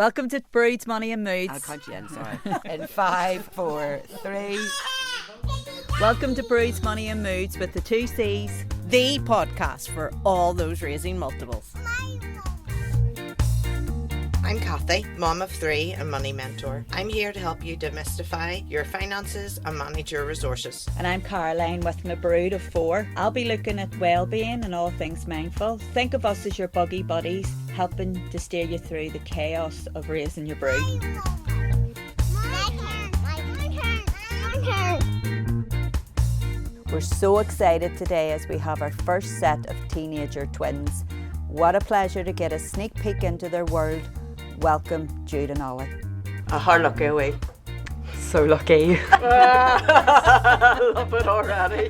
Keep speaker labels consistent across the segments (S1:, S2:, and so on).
S1: Welcome to Broods, Money and Moods.
S2: I'll count you in, sorry. In 5, 4, 3.
S1: Welcome to Broods, Money and Moods with the 2 C's.
S2: The podcast for all those raising multiples. I'm Kathy, mom of 3 and money mentor. I'm here to help you demystify your finances and manage your resources.
S1: And I'm Caroline with my brood of 4. I'll be looking at well-being and all things mindful. Think of us as your buggy buddies, helping to steer you through the chaos of raising your brood. We're so excited today as we have our first set of teenager twins. What a pleasure to get a sneak peek into their world. Welcome, Jude and Ollie.
S2: How lucky are we?
S3: So lucky.
S2: Love it already.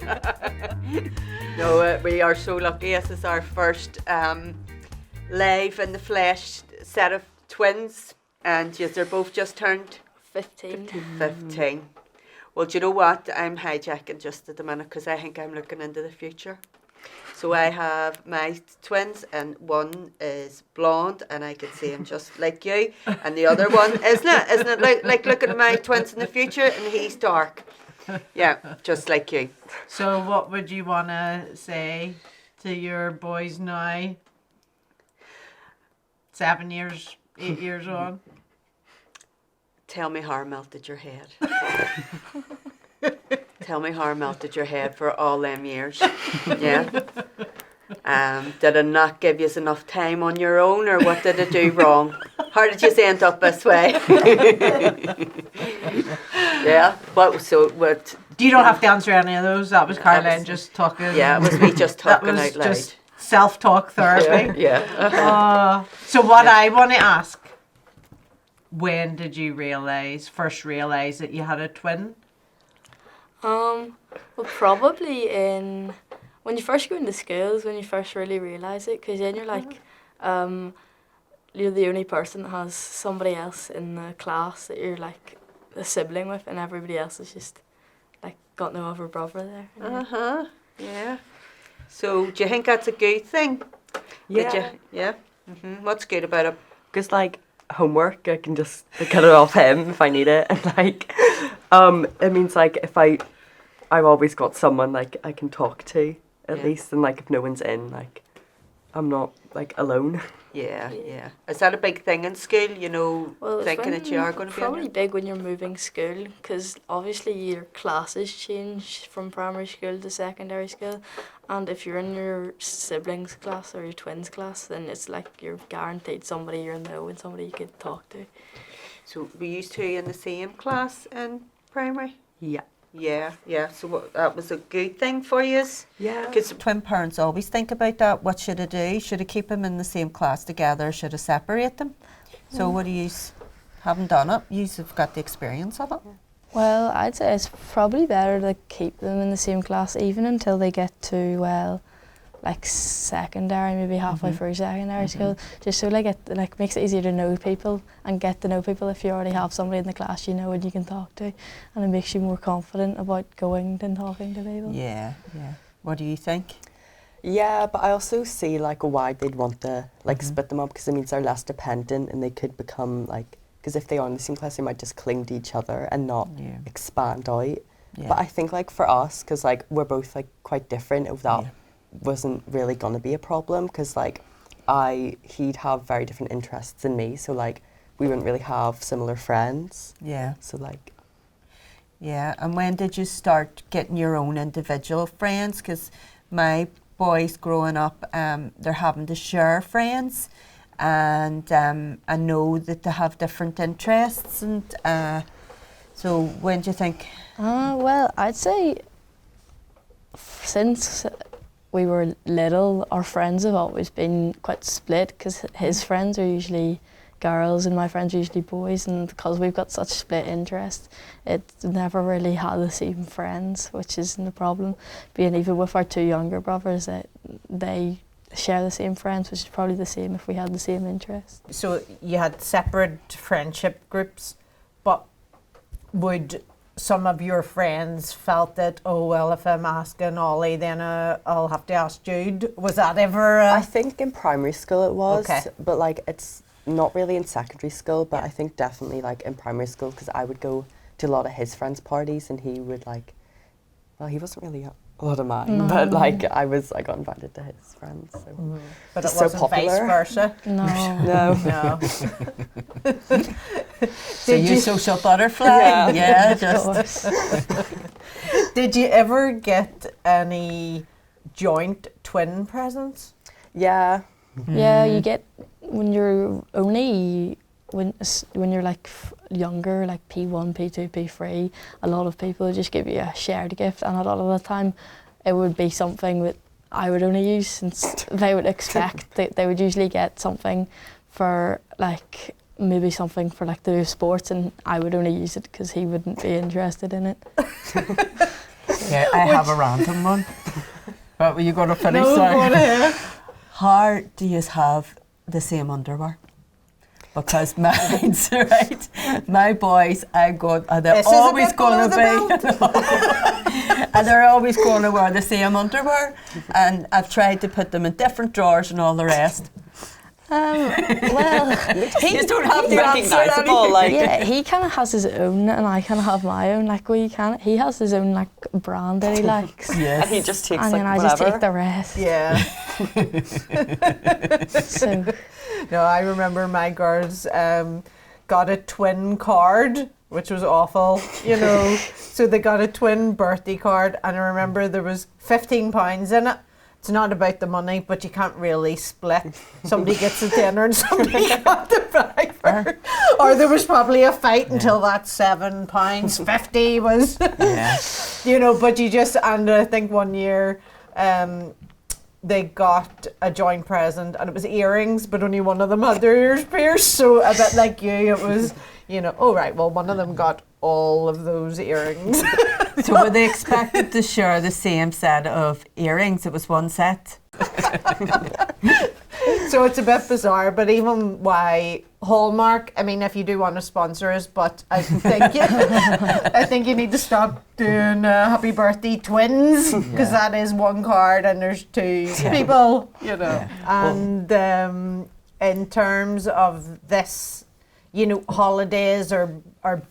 S2: No, we are so lucky. This is our first live in the flesh set of twins, and yes, they're both just turned 15. Well, do you know what? I'm hijacking just at the minute because I think I'm looking into the future. So I have my twins, and one is blonde, and I could see him just like you, and the other one, isn't it like looking at my twins in the future, and he's dark. Yeah, just like you.
S4: So what would you want to say to your boys now? 7 years, 8 years on?
S2: Tell me how I melted your head. Tell me how I melted your head for all them years. Yeah. Did I not give you enough time on your own, or what did I do wrong? How did you end up this way? Yeah. What?
S4: You don't have to answer any of those. That was Caroline just talking.
S2: Yeah, it was me just talking
S4: that was
S2: out loud.
S4: Just self-talk therapy.
S2: Yeah.
S4: So what I want to ask, when did you first realise that you had a twin?
S5: Well, probably when you first go into school is when you first really realise it, because then you're like, you're the only person that has somebody else in the class that you're like a sibling with, and everybody else is just like got no other brother there.
S2: Yeah. So do you think that's a good thing?
S3: Yeah.
S2: Yeah. Mm-hmm. What's good about it?
S3: Because like homework, I can just get it off him if I need it, and like, it means like if I've always got someone like I can talk to at least, and like if no one's in, like I'm not like alone.
S2: Yeah. Is that a big thing in school? You know,
S5: well,
S2: thinking that you are going to be
S5: probably big when you're moving school, because obviously your classes change from primary school to secondary school, and if you're in your siblings class or your twins class, then it's like you're guaranteed somebody you know and somebody you could talk to.
S2: So were you two in the same class in primary?
S3: Yeah.
S2: Yeah. So that was a good thing for you?
S3: Yeah.
S1: Because twin parents always think about that. What should I do? Should I keep them in the same class together? Should I separate them? So what do you haven't done it? You've got the experience of it.
S5: Well, I'd say it's probably better to keep them in the same class even until they get to like secondary, maybe halfway through secondary school, just so like makes it easier to know people and get to know people if you already have somebody in the class you know and you can talk to, and it makes you more confident about going and talking to people.
S1: Yeah. What do you think?
S3: Yeah, but I also see like why they'd want to like split them up, because it means they're less dependent and they could become like, because if they are in the same class they might just cling to each other and not expand out.
S1: Yeah.
S3: But I think like for us, because like we're both like quite different, of that wasn't really going to be a problem, because like he'd have very different interests than me, so like we wouldn't really have similar friends.
S1: Yeah.
S3: So like,
S1: yeah. And when did you start getting your own individual friends? Because my boys growing up, they're having to share friends, and I know that they have different interests, and so when do you think?
S5: Well, I'd say since we were little, our friends have always been quite split, because his friends are usually girls and my friends are usually boys, and because we've got such split interests, it's never really had the same friends, which isn't a problem. Being even with our 2 younger brothers, they share the same friends, which is probably the same if we had the same interests.
S4: So you had separate friendship groups, but would some of your friends felt that, oh, well, if I'm asking Ollie, then I'll have to ask Jude? Was that ever...
S3: I think in primary school it was, but like it's not really in secondary school, but I think definitely like in primary school, because I would go to a lot of his friends' parties, and he would like, well, he wasn't really a lot of mine, but like I got invited to his friends. So.
S4: But it
S3: so
S4: wasn't
S3: popular.
S4: vice versa.
S5: No.
S3: No.
S4: No.
S1: So you social butterfly? Yeah,
S5: Of
S1: just.
S5: course.
S4: Did you ever get any joint twin presents?
S3: Yeah.
S5: Yeah, you get when you're only when you're like younger, like P1, P2, P3. A lot of people just give you a shared gift, and a lot of the time, it would be something that I would only use, since they would expect they would usually get something for like maybe something for like the sports, and I would only use it because he wouldn't be interested in it.
S1: Yeah, I have a random one. What were you going to finish?
S4: No,
S1: Sorry.
S4: go on ahead.
S1: How do you have the same underwear? Because mine's right. My boys, they're
S4: This is a
S1: always
S4: bit
S1: going to
S4: below
S1: be, and they're always going to wear the same underwear. And I've tried to put them in different drawers and all the rest.
S5: Well,
S1: You don't have to answer
S3: Recognizable,
S1: anything.
S3: like
S5: yeah, he kind of has his own, and I kind of have my own. Like he has his own like brand that he likes,
S1: Yes.
S3: and he just takes
S5: and
S3: like
S5: then I
S3: whatever.
S5: just take the rest.
S4: Yeah.
S5: So
S4: No, I remember my girls got a twin card, which was awful, you know. So they got a twin birthday card, and I remember there was £15 in it. It's not about the money, but you can't really split. Somebody gets a tenner and somebody got the fiver. Or there was probably a fight until that £7.50 was,
S1: Yeah.
S4: you know, but you just, and I think one year they got a joint present, and it was earrings, but only one of them had their ears pierced. So a bit like you, it was, you know, oh right, well, one of them got all of those earrings.
S1: So were they expected to share the same set of earrings? It was one set.
S4: So it's a bit bizarre, but even why Hallmark, I mean, if you do want to sponsor us, but I think I think you need to stop doing happy birthday twins, because that is one card and there's two people, you know.
S1: Yeah.
S4: And in terms of this, you know, holidays or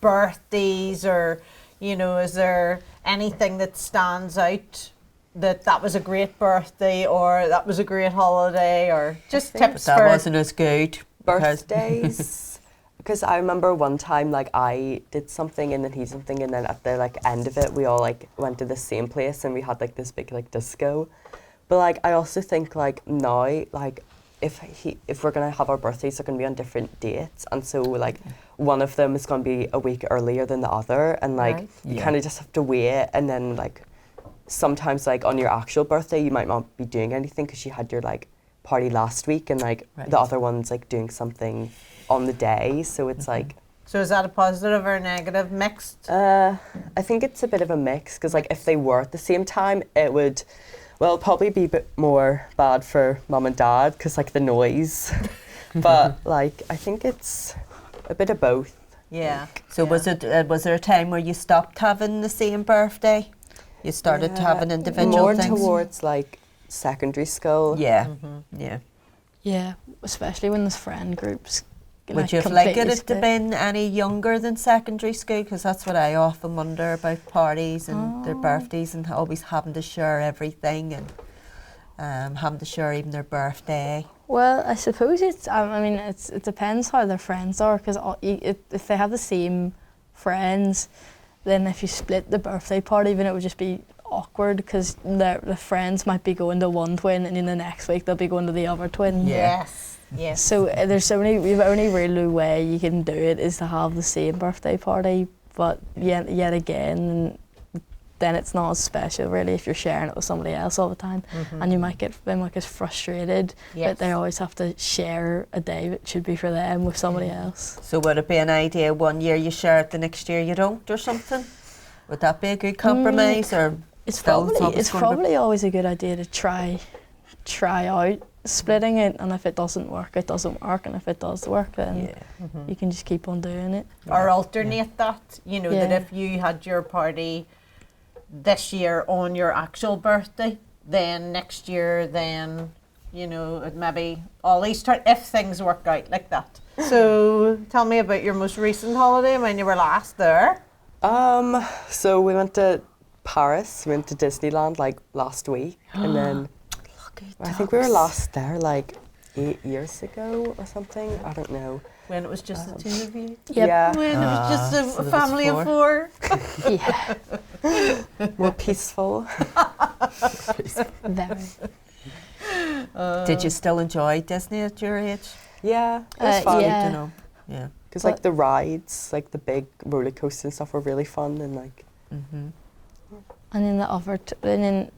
S4: birthdays, or, you know, is there anything that stands out that was a great birthday, or that was a great holiday, or just tips
S1: That
S4: for
S1: wasn't as good. because-
S3: Birthdays. Because I remember one time, like, I did something and then he did something, and then at the like end of it, we all like went to the same place and we had like this big like disco. But like, I also think like now, like, if we're gonna have our birthdays, they're gonna be on different dates, and so like one of them is gonna be a week earlier than the other, and like
S4: Right.
S3: you
S1: Yeah.
S3: kind of just have to wait, and then like sometimes like on your actual birthday you might not be doing anything because you had your like party last week, and like
S1: Right.
S3: the other one's like doing something on the day, so it's like
S4: So is that a positive or a negative? Mixed?
S3: I think it's a bit of a mix, because like if they were at the same time, it would, well, probably be a bit more bad for mum and dad because like the noise, but like I think it's a bit of both.
S4: Yeah.
S1: So was there a time where you stopped having the same birthday? You started having individual
S3: more
S1: things?
S3: towards like secondary school.
S1: Yeah, yeah.
S5: yeah, especially when there's friend groups.
S1: Would you have liked
S5: completely
S1: it to
S5: split.
S1: been any younger than secondary school? Because that's what I often wonder about parties and their birthdays, and always having to share everything, and having to share even their birthday.
S5: Well, I suppose it's. I mean, it depends how their friends are, because if they have the same friends, then if you split the birthday party, then it would just be awkward, because the friends might be going to one twin, and then the next week they'll be going to the other twin.
S1: Yeah.
S4: Yes. Yes.
S5: So there's only really way you can do it is to have the same birthday party, but yet again, then it's not as special really if you're sharing it with somebody else all the time, and they might get frustrated that they always have to share a day that should be for them with somebody else.
S1: So would it be an idea one year you share it, the next year you don't, or something? Would that be a good compromise, or
S5: It's
S1: still
S5: probably always a good idea to try out splitting it, and if it doesn't work, it doesn't work, and if it does work, then you can just keep on doing it.
S4: Or alternate that, you know, that
S5: Yeah.
S4: if you had your party this year on your actual birthday, then next year, then you know, at maybe Ollie's turn if things work out like that. So tell me about your most recent holiday when you were last there.
S3: So we went to Paris, we went to Disneyland like last week, and then I think we were last there like 8 years ago or something. I don't know.
S4: When it was just the two of you?
S5: Yep.
S3: Yeah,
S4: When it was just
S1: so
S4: a
S1: there was
S4: family of four?
S5: Yeah,
S3: more peaceful.
S5: very.
S1: Did you still enjoy Disney at your age?
S3: Yeah, it was fun.
S5: yeah.
S1: You know, yeah.
S3: Because like the rides, like the big roller coasters and stuff were really fun, and like.
S5: And then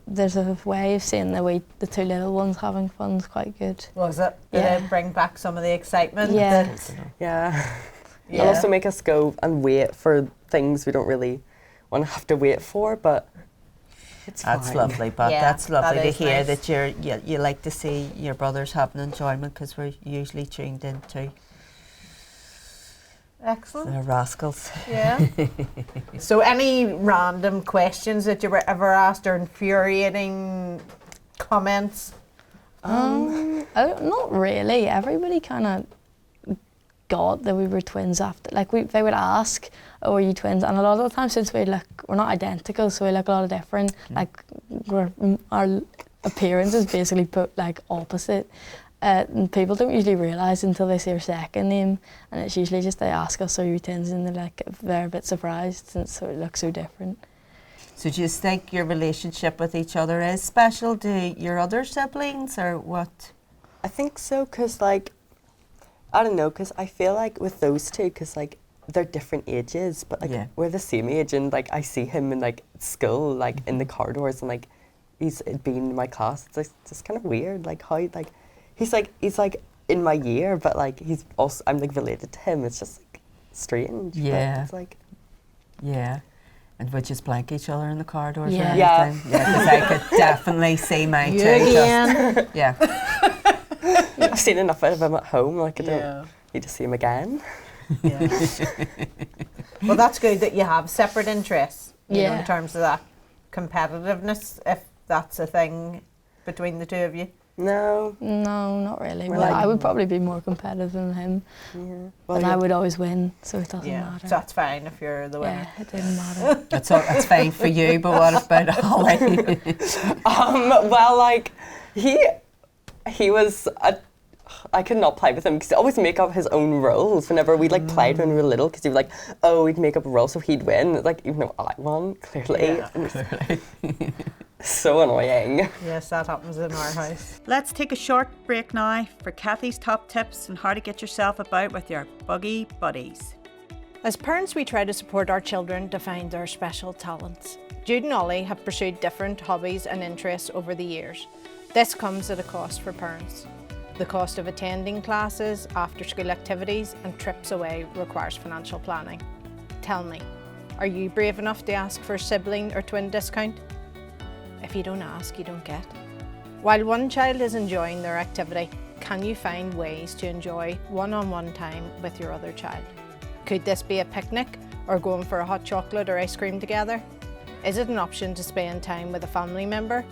S5: there's a way of seeing the two little ones having fun is quite good.
S4: Was it? Did
S5: Yeah.
S4: it bring back some of the excitement?
S5: Yeah.
S4: that-
S3: Yeah.
S4: Yeah.
S3: It'll also make us go and wait for things we don't really want to have to wait for, but it's
S1: That's
S3: fine.
S1: lovely, but
S4: Yeah,
S1: that's lovely
S4: that
S1: to
S4: is
S1: hear
S4: nice.
S1: that you like to see your brothers having enjoyment, because we're usually tuned into
S4: Excellent.
S1: the rascals.
S4: Yeah. So any random questions that you were ever asked or infuriating comments?
S5: Not really. Everybody kind of got that we were twins after. Like they would ask, "Oh, are you twins?" And a lot of the time, since we're not identical, so we look a lot of different. Like our appearance is basically like opposite. And people don't usually realise until they see our second name, and it's usually just they ask us, "Are you twins?" and they're a bit surprised since it looks so different.
S1: So do you think your relationship with each other is special to your other siblings, or what?
S3: I think so, because like, I don't know, because I feel like with those two, because like they're different ages, but like
S1: Yeah.
S3: we're the same age, and like I see him in like school, like in the corridors, and like he's been in my class. It's like, just kind of weird, like how like he's like in my year, but like I'm like related to him. It's just like strange. but
S1: Yeah.
S3: it's like
S1: Yeah. And would just blank each other in the corridors
S5: Yeah.
S1: or
S3: Yeah.
S1: anything? Yeah, because I could definitely see my
S4: You
S1: two.
S4: again?
S1: Yeah.
S3: I've seen enough of him at home. Like I
S4: Yeah.
S3: don't need to see him again.
S4: Yeah. Well, that's good that you have separate interests, you know,
S5: Yeah.
S4: in terms of that competitiveness, if that's a thing between the two of you.
S3: No.
S5: No, not really.
S3: We're
S5: Well,
S3: like-
S5: I would probably be more competitive than him,
S3: Yeah.
S5: and I would always win, so it doesn't
S4: Yeah,
S5: matter.
S4: so that's fine if you're the winner.
S5: Yeah, it didn't matter.
S1: That's fine for you, but what about Ollie?
S3: Well, like he was I could not play with him because he always make up his own rules whenever we like played when we were little, because he was like, oh, we'd make up a rule so he'd win, like even though I won clearly.
S4: Yeah.
S3: And it's so annoying.
S4: Yes, that happens in our house.
S2: Let's take a short break now for Kathy's top tips on how to get yourself about with your buggy buddies.
S6: As parents, we try to support our children to find their special talents. Jude and Ollie have pursued different hobbies and interests over the years. This comes at a cost for parents. The cost of attending classes, after-school activities and trips away requires financial planning. Tell me, are you brave enough to ask for a sibling or twin discount? If you don't ask, you don't get. While one child is enjoying their activity, can you find ways to enjoy one-on-one time with your other child? Could this be a picnic or going for a hot chocolate or ice cream together? Is it an option to spend time with a family member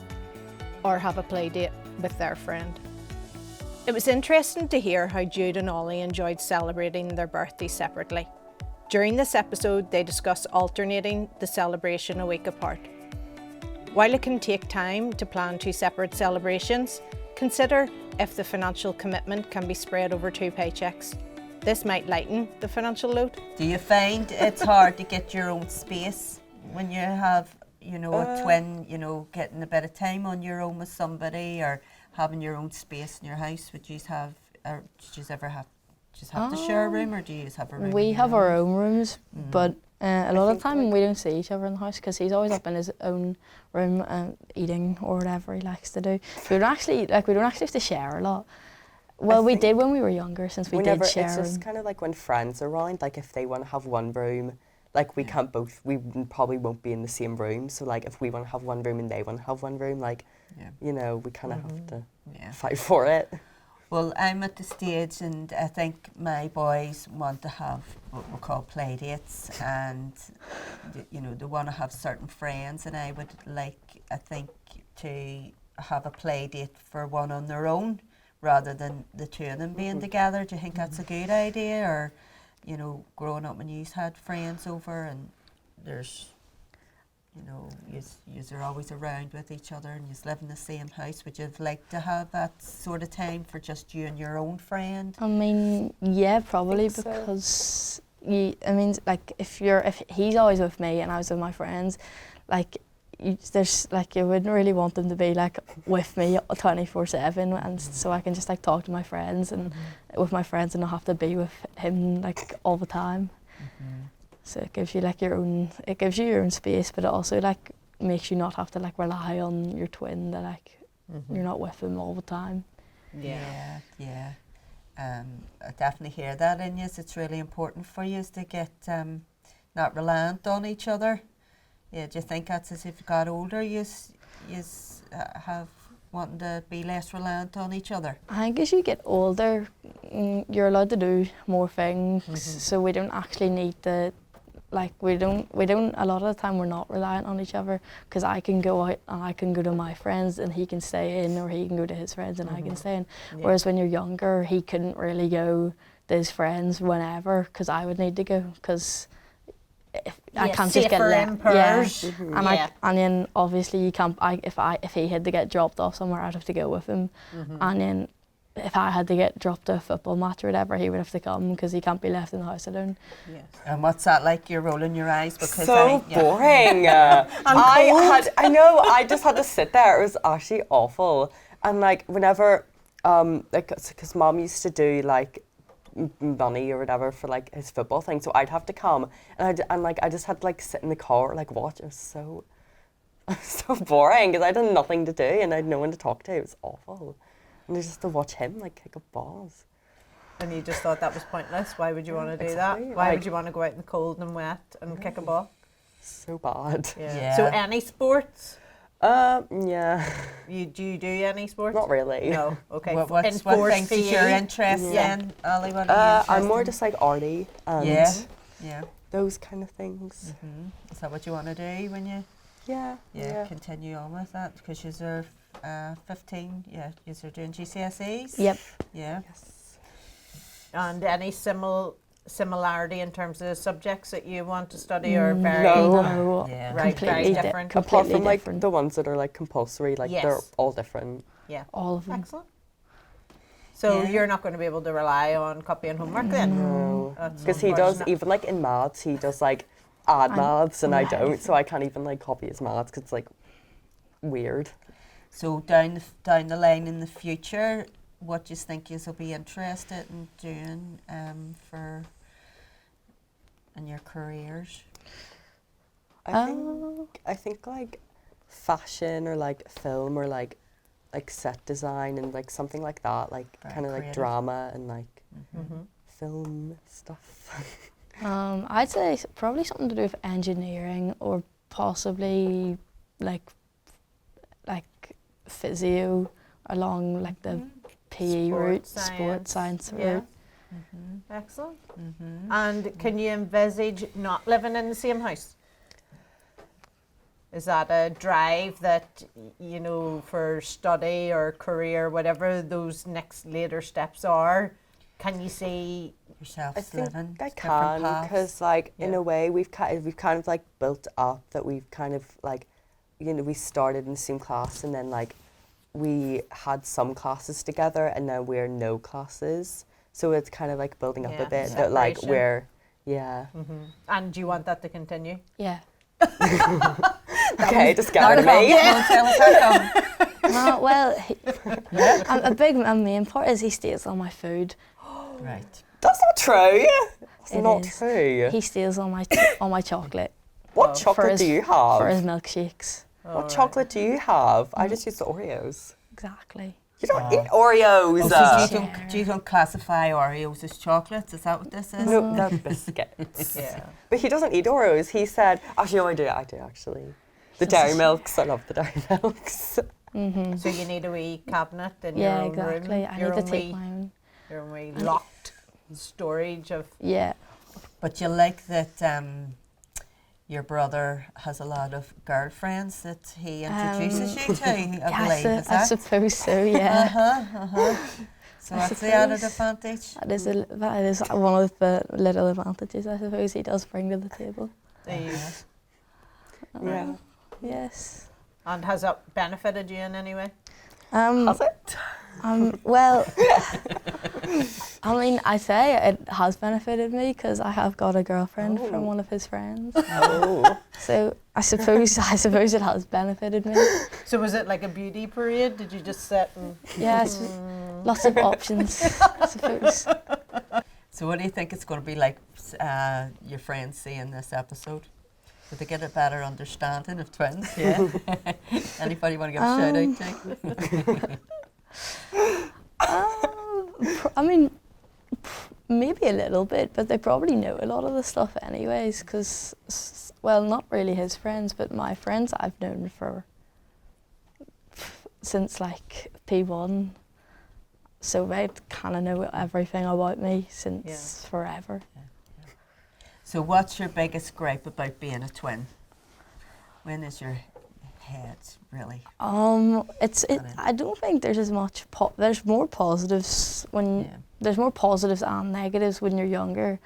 S6: or have a play date with their friend? It was interesting to hear how Jude and Ollie enjoyed celebrating their birthdays separately. During this episode, they discuss alternating the celebration a week apart. While it can take time to plan two separate celebrations, consider if the financial commitment can be spread over 2 paychecks. This might lighten the financial load.
S1: Do you find it's hard to get your own space when you have, a twin, getting a bit of time on your own with somebody, or having your own space in your house? Would you have, or did you ever have to share a room, or do you have a room?
S5: We have our own rooms, but a lot of the
S3: think,
S5: time we don't see each other in the house because he's always up in his own room eating or whatever he likes to do. So we don't actually have to share a lot. Well, we did when we were younger, since we did share.
S3: It's just kind of like when friends are around, like if they want to have one room, like we probably won't be in the same room. So like if we want to have one room and they want to have one room, like, we kind of have to fight for it.
S1: Well, I'm at the stage, and I think my boys want to have what we call play dates, and they want to have certain friends, and I would like, I think, to have a play date for one on their own rather than the two of them being together? Do you think that's a good idea? Or, you know, growing up when you had friends over and there's, you know, yous are always around with each other and yous live in the same house, would you have liked to have that sort of time for just you and your own friend?
S5: I mean, yeah, probably
S3: think so.
S5: because I mean, like if he's always with me and I was with my friends, like there's like you wouldn't really want them to be like with me 24/7, and so I can just like talk to my friends and with my friends and not have to be with him like all the time. So it gives you like your own space, but it also like makes you not have to like rely on your twin that like you're not with him all the time.
S1: Yeah. I definitely hear that in you. It's really important for you to get not reliant on each other. Yeah, do you think that's as if you got older, you have wanting to be less reliant on each other?
S5: I think as you get older, you're allowed to do more things, so we don't actually need to. Like we don't. A lot of the time, we're not reliant on each other because I can go out and I can go to my friends and he can stay in, or he can go to his friends and I can stay in.
S4: Yeah.
S5: Whereas when you're younger, he couldn't really go to his friends whenever because I would need to go because I can't just get
S4: safer
S5: left.
S4: in pairs.
S5: And then obviously you can't. If he had to get dropped off somewhere, I'd have to go with him, and then. If I had to get dropped to a football match or whatever, he would have to come because he can't be left in the house alone.
S4: Yes.
S1: And what's that like? You're rolling your eyes because
S3: So boring. I just had to sit there. It was actually awful. And like whenever, because Mom used to do like money or whatever for like his football thing, so I'd have to come and I just had to like sit in the car like watch. It was so boring because I had nothing to do and I had no one to talk to. It was awful. And just to watch him like kick up balls.
S4: And you just thought that was pointless. Why would you want to do
S3: Exactly.
S4: that? Why
S3: Like-
S4: would you want to go out in the cold and wet and kick a ball?
S3: So bad.
S1: Yeah.
S4: So any sports?
S3: Yeah.
S4: Do you do any sports?
S3: Not really.
S4: No. Okay.
S1: What things
S4: Enforced
S1: that you're
S4: PE?
S1: interested
S4: Yeah.
S1: in, Ollie? What are you
S3: I'm more
S1: interested
S3: just like arty and
S1: Yeah.
S3: those kind of things.
S1: in? Is that what you want to do when you
S3: Yeah.
S1: continue on with that? Because you're 15, you're doing GCSEs?
S5: Yep.
S1: Yeah.
S3: Yes.
S4: And any similarity in terms of subjects that you want to study or very
S3: No.
S1: Yeah.
S4: Right, very
S5: Completely
S4: different.
S3: Apart
S5: Completely
S3: from like
S5: different.
S3: the ones that are like compulsory, like they're
S4: Yes.
S3: all different.
S4: Yeah.
S5: All of them.
S4: Excellent. So
S1: Yeah.
S4: you're not going to be able to rely on copying homework then?
S3: No.
S4: That's
S3: Because he does,
S4: unfortunate.
S3: even like in maths, he does like add maths and I
S5: right.
S3: don't, so I can't even like copy his maths because it's like weird.
S1: So down the line in the future, what do you think you'll be interested in doing in your careers?
S3: I think like fashion or like film or like set design and like something like that, like
S1: Very
S3: kind of like
S1: creative.
S3: drama and like
S4: Mm-hmm.
S3: film stuff.
S5: I'd say probably something to do with engineering or possibly like physio along like the PE route, sports science
S4: Yeah.
S5: route.
S4: Excellent. And can you envisage not living in the same house? Is that a drive that, you know, for study or career, whatever those next later steps are, can you see?
S1: Yourself
S3: I think
S1: living
S3: I
S1: different
S3: can
S1: paths?
S3: because like in
S4: Yeah.
S3: a way we've kind of like built up that we've kind of like, you know, we started in the same class and then like we had some classes together and now we're no classes, so it's kind of like building up
S4: Yeah,
S3: a bit that like
S4: separation.
S3: we're yeah.
S4: And do you want that to continue?
S5: Yeah.
S3: Okay, just get rid of me.
S1: Tell us how come.
S5: No, well, a main part is he steals all my food.
S1: Right.
S3: That's not true. That's
S5: It
S3: not
S5: is.
S3: true.
S5: He steals all my chocolate
S3: What
S5: for
S3: chocolate
S5: his-
S3: do you
S5: for his
S3: have?
S5: milkshakes.
S3: What chocolate do you have? I just use the Oreos.
S5: Exactly.
S3: You don't eat Oreos.
S1: Oh, so do you don't classify Oreos as chocolates? Is that what this is?
S3: No, they're biscuits.
S4: Yeah.
S3: But he doesn't eat Oreos. He said, actually, no, I do actually. The dairy milks, I love the dairy milks.
S4: So you need a wee cabinet in
S5: Yeah,
S4: your own
S5: exactly.
S4: room.
S5: I
S4: Your
S5: need to
S4: own
S5: take
S4: wee-
S5: my own.
S4: Your own wee locked storage of.
S5: Yeah.
S1: But you like that your brother has a lot of girlfriends that he introduces you to, I believe,
S5: yes,
S1: is
S5: I
S1: that?
S5: suppose so, yeah.
S1: So
S5: I
S1: that's the added
S5: suppose.
S1: advantage.
S5: That is one of the little advantages I suppose he does bring to the table.
S3: Yeah.
S5: Yes.
S4: And has that benefited you in any way?
S3: Has it?
S5: Well, I mean, I say it has benefited me because I have got a girlfriend from one of his friends.
S3: Oh.
S5: So I suppose it has benefited me.
S4: So was it like a beauty parade? Did you just sit and...
S5: Yes, lots of options, I suppose.
S1: So what do you think it's going to be like your friends seeing this episode? Did they get a better understanding of twins? Yeah. Anybody want to give a shout out to?
S5: I mean, maybe a little bit, but they probably know a lot of the stuff anyways, because, well, not really his friends, but my friends I've known since like P1. So they kind of know everything about me since forever.
S1: So what's your biggest gripe about being a twin? When is your head really?
S5: I don't think there's as much. There's more positives there's more positives and negatives when you're younger.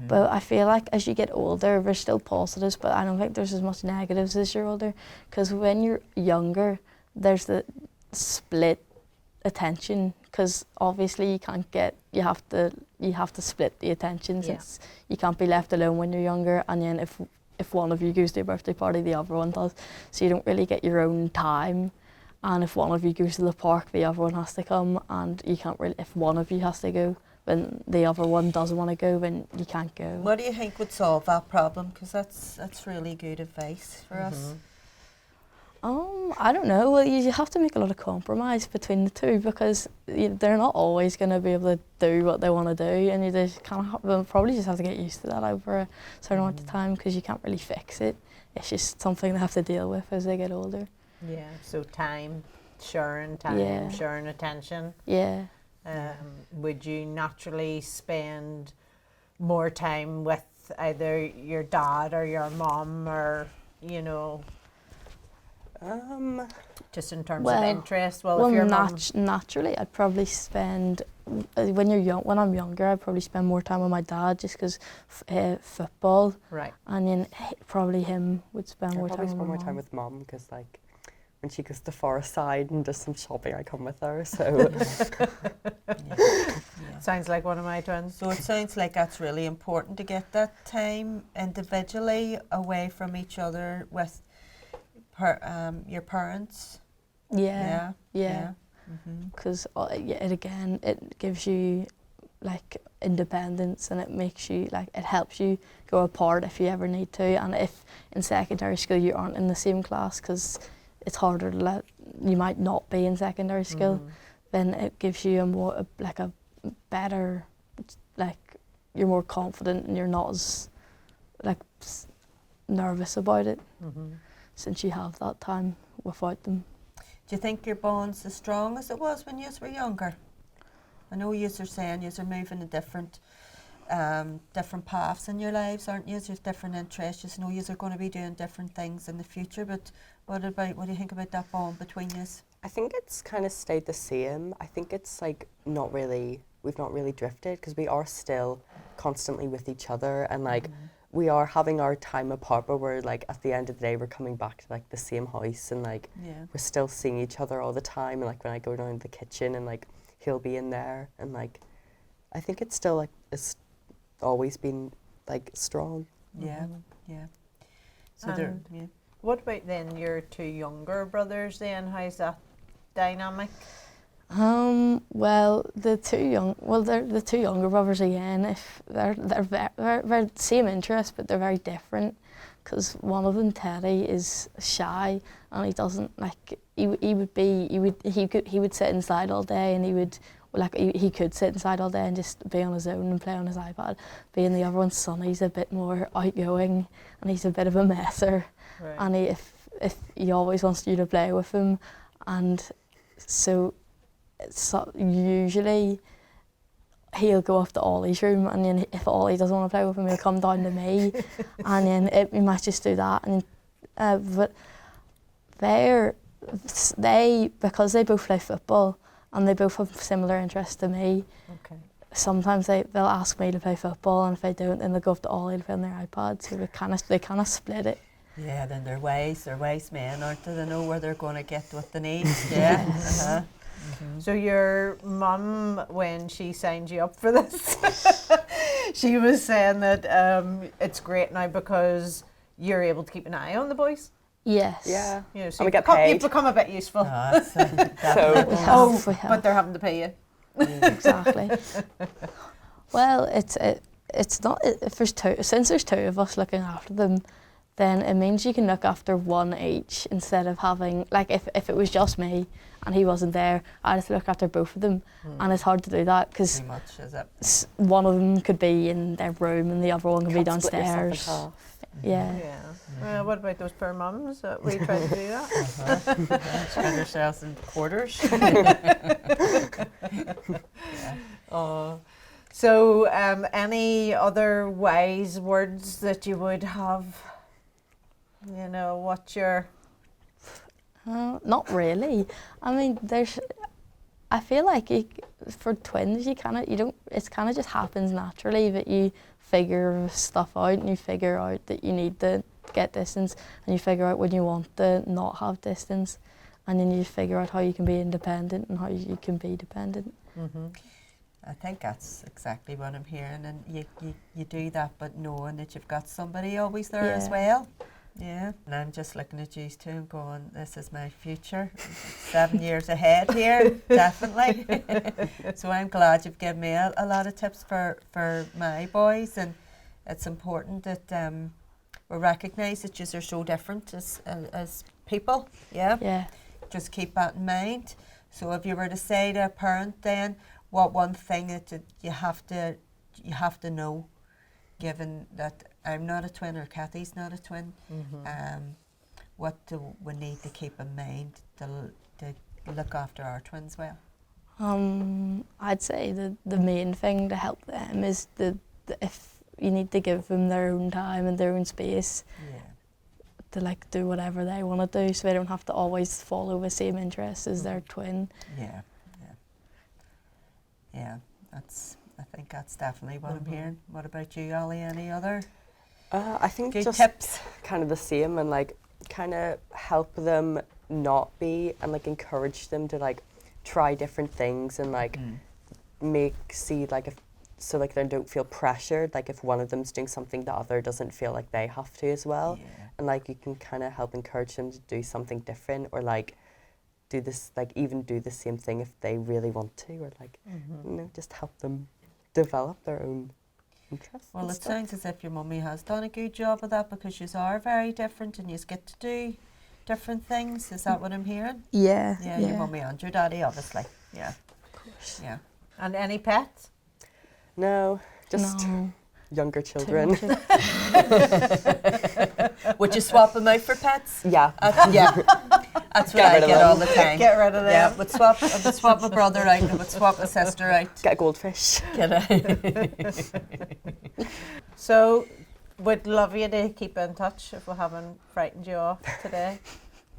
S5: But I feel like as you get older, there's still positives, but I don't think there's as much negatives as you're older. Because when you're younger, there's the split attention. Because obviously you have to split the attention. Since you can't be left alone when you're younger, and then if one of you goes to a birthday party, the other one does. So you don't really get your own time. And if one of you goes to the park, the other one has to come. And you can't really, if one of you has to go, when the other one doesn't want to go, then you can't go.
S1: What do you think would solve that problem? Because that's really good advice for us.
S5: I don't know. Well, you have to make a lot of compromise between the two because they're not always going to be able to do what they want to do, and you just probably just have to get used to that over a certain amount of time because you can't really fix it. It's just something they have to deal with as they get older.
S4: Yeah, so sharing attention.
S5: Yeah.
S4: Would you naturally spend more time with either your dad or your mum or, just in terms of interest? Well, if your
S5: naturally, I'd probably spend when I'm younger, I'd probably spend more time with my dad just because football.
S4: Right.
S5: And then probably him would spend more time with
S3: more
S5: mum.
S3: time with mum because like when she goes to Forest Side and does some shopping, I come with her. So
S4: sounds like one of my twins.
S1: So it sounds like that's really important to get that time individually away from each other with your parents.
S5: Yeah. Because it gives you like independence, and it makes you it helps you go apart if you ever need to. And if in secondary school you aren't in the same class, because it's harder to you might not be in secondary school, then it gives you a better, you're more confident and you're not as nervous about it. Since you have that time without them.
S1: Do you think your bond's as strong as it was when you were younger? I know you are saying you are moving in different paths in your lives, aren't you? You have different interests. You know you are going to be doing different things in the future, but what do you think about that bond between you?
S3: I think it's kind of stayed the same. I think it's we've not really drifted because we are still constantly with each other, and we are having our time apart, but we're at the end of the day we're coming back to the same house, and we're still seeing each other all the time, and when I go down to the kitchen and he'll be in there, and I think it's still it's always been strong.
S1: Yeah. So
S4: what about then your two younger brothers then? How's that dynamic?
S5: Well, they're the two younger brothers again. If they're very same interest, but they're very different. Because one of them, Teddy, is shy, and he doesn't he would sit inside all day, and he could sit inside all day and just be on his own and play on his iPad. Being the other one, Sonny's a bit more outgoing, and he's a bit of a messer, and if he always wants you to play with him, and so usually he'll go off to Ollie's room, and then if Ollie doesn't want to play with him, he'll come down to me, and then we might just do that. And but because they both play football and they both have similar interests to me.
S4: Okay.
S5: Sometimes they'll ask me to play football, and if I don't, then they'll go up to Ollie to play on their iPad. So they kind of split it.
S1: Yeah, then they're wise men, aren't they? They know where they're going to get what they need. Yeah. Uh-huh. Mm-hmm.
S4: So your mum, when she signed you up for this, she was saying that it's great now because you're able to keep an eye on the boys.
S5: Yes.
S3: Yeah.
S4: You know, so
S3: And we get paid.
S4: you've become a bit useful.
S5: We have.
S4: But they're having to pay you.
S5: Exactly. Well, it's not, if there's since there's two of us looking after them, then it means you can look after one each instead of having, like if it was just me and he wasn't there, I'd have to look after both of them. And it's hard to do that because
S1: Too much, is it?
S5: one of them could be in their room and the other one could be
S3: Can't split yourself in
S5: downstairs.
S3: half.
S5: Yeah.
S4: Well, what about those poor mums that we try to do that?
S1: Spread ourselves in quarters.
S4: So, any other wise words that you would have? You know, what's your...
S5: Not really. I mean, I feel like for twins, it kind of just happens naturally that you figure stuff out and you figure out that you need to get distance and you figure out when you want to not have distance, and then you figure out how you can be independent and how you can be dependent.
S4: Mm-hmm.
S1: I think that's exactly what I'm hearing, and you do that, but knowing that you've got somebody always there as well. Yeah, and I'm just looking at you two and going, this is my future. 7 years ahead here, definitely. So I'm glad you've given me a lot of tips for my boys, and it's important that we recognise that yous are so different as people. Yeah. Just keep that in mind. So if you were to say to a parent then, what one thing that you have to know, given that I'm not a twin or Kathy's not a twin, what do we need to keep in mind to look after our twins well?
S5: I'd say the main thing to help them is if you need to give them their own time and their own space. To like do whatever they want to do, so they don't have to always follow the same interests as their twin.
S1: Yeah, I think that's definitely what I'm hearing. What about you, Ollie? Any other
S3: I think
S1: good
S3: just
S1: tips?
S3: kind of the same, and like kind of help them not be, and like encourage them to like try different things and like see like so like they don't feel pressured, like if one of them's doing something the other doesn't feel like they have to as well. And like you can kind of help encourage them to do something different, or like do this, like even do the same thing if they really want to, or like you know, just help them develop their own interests.
S1: Well, it sounds as if your mummy has done a good job of that, because you are very different and you get to do different things. Is that what I'm hearing?
S5: Yeah.
S1: Your mummy and your daddy, obviously. Yeah.
S5: Of course.
S1: Yeah.
S4: And any pets?
S3: No, just younger children.
S1: Would you swap them out for pets?
S3: Yeah.
S1: Yeah. That's what I get all the time.
S4: Get rid of them.
S1: Yeah, I would swap my brother out, I would swap my sister out.
S3: Get a goldfish.
S4: So, would love you to keep in touch if we haven't frightened you off today.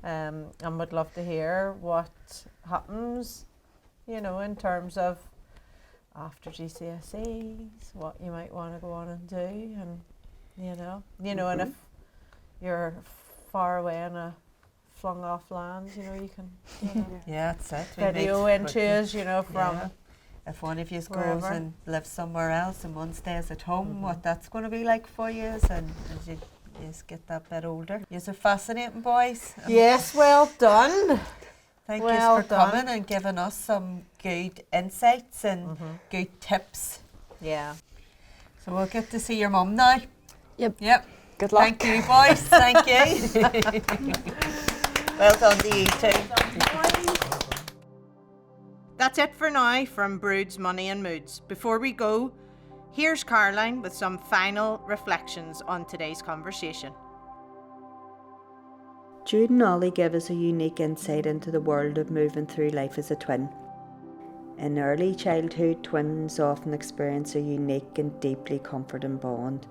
S4: And would love to hear what happens, you know, in terms of after GCSEs, what you might want to go on and do, and you know, and if you're far away in a flung off land, you know, you can
S1: Yeah, that's it.
S4: video into us, you know, from
S1: if one of you goes
S4: wherever.
S1: and lives somewhere else and one stays at home, what that's going to be like for you, and as you get that bit older. You're fascinating, boys.
S4: Yes, well done.
S1: Thank
S4: Well
S1: you for
S4: done.
S1: coming and giving us some good insights and good tips.
S4: Yeah.
S1: So we'll get to see your mum now. Yep.
S3: Good luck.
S1: Thank you, boys. Thank you. Well done to you too.
S6: That's it for now from Broods, Money and Moods. Before we go, here's Caroline with some final reflections on today's conversation.
S7: Jude and Ollie give us a unique insight into the world of moving through life as a twin. In early childhood, twins often experience a unique and deeply comforting bond.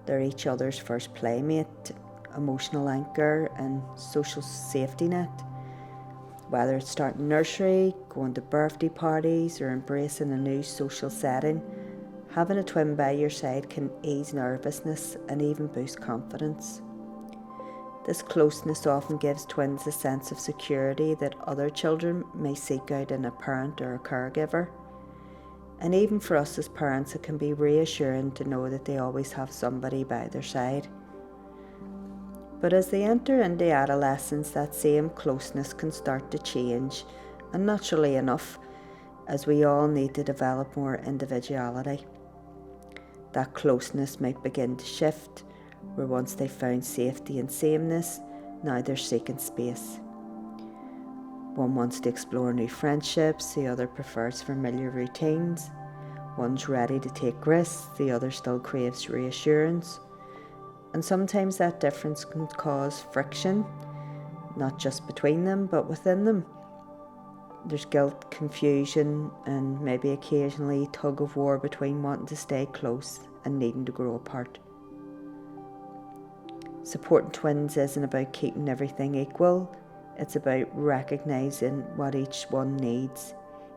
S7: They're each other's first playmate, emotional anchor and social safety net. Whether it's starting nursery, going to birthday parties or embracing a new social setting, having a twin by your side can ease nervousness and even boost confidence. This closeness often gives twins a sense of security that other children may seek out in a parent or a caregiver. And even for us as parents, it can be reassuring to know that they always have somebody by their side. But as they enter into adolescence, that same closeness can start to change, and naturally enough, as we all need to develop more individuality. That closeness might begin to shift, where once they found safety and sameness, now they're seeking space. One wants to explore new friendships, the other prefers familiar routines. One's ready to take risks, the other still craves reassurance. And sometimes that difference can cause friction, not just between them, but within them. There's guilt, confusion, and maybe occasionally tug of war between wanting to stay close and needing to grow apart. Supporting twins isn't about keeping everything equal, it's about recognising what each one needs,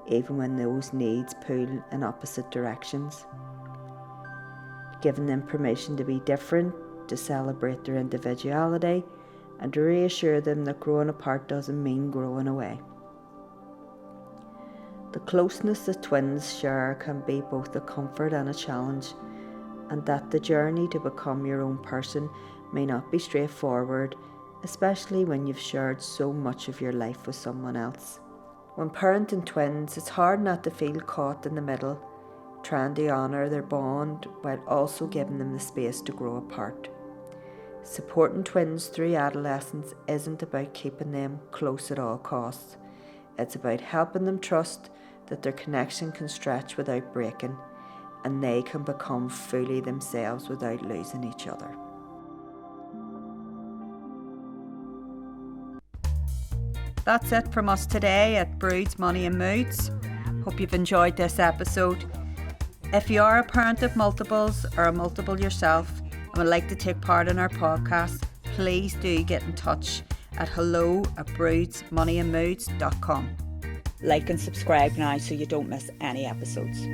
S7: even when those needs pull in opposite directions. Giving them permission to be different, to celebrate their individuality, and to reassure them that growing apart doesn't mean growing away. The closeness that twins share can be both a comfort and a challenge, and that the journey to become your own person may not be straightforward, especially when you've shared so much of your life with someone else. When parenting twins, it's hard not to feel caught in the middle, trying to honour their bond while also giving them the space to grow apart. Supporting twins through adolescence isn't about keeping them close at all costs. It's about helping them trust that their connection can stretch without breaking, and they can become fully themselves without losing each other.
S2: That's it from us today at Broods, Money and Moods. Hope you've enjoyed this episode. If you are a parent of multiples or a multiple yourself and would like to take part in our podcast, please do get in touch at hello@broodsmoneyandmoods.com.
S8: Like and subscribe now so you don't miss any episodes.